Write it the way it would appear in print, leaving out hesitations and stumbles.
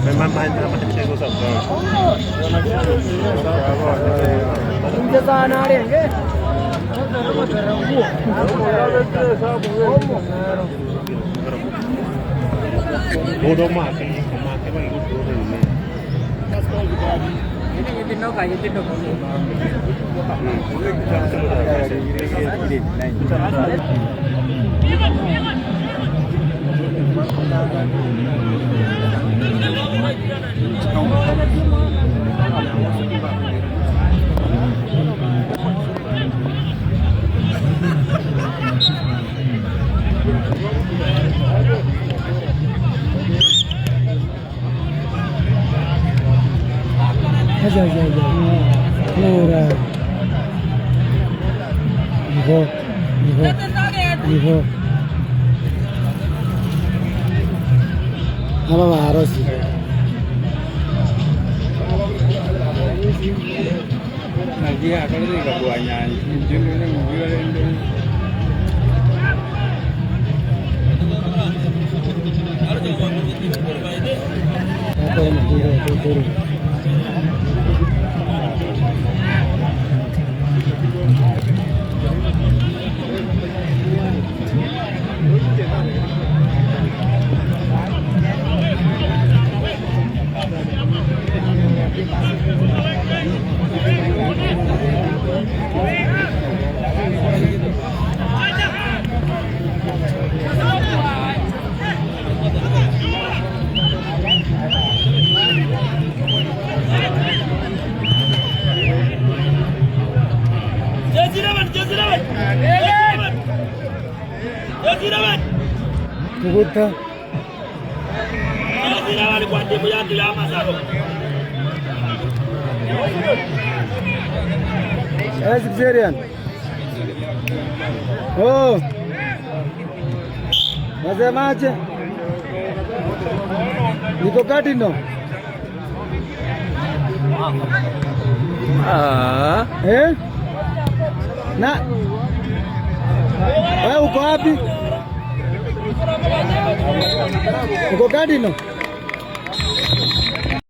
memang banyak macam saya gosok. Bodoh mati, mati lagi bodoh ini. Ini no kayu itu dok. Aja. Murah. Ibu. Apa harus? Nanti ya kalau ini gak buahnya, ini mobil ini. Apa yang turun? Kubuta. Syrian. Oh. Nasema aje? Niko kati no. Na. Wewe uko wapi? Uko kati no.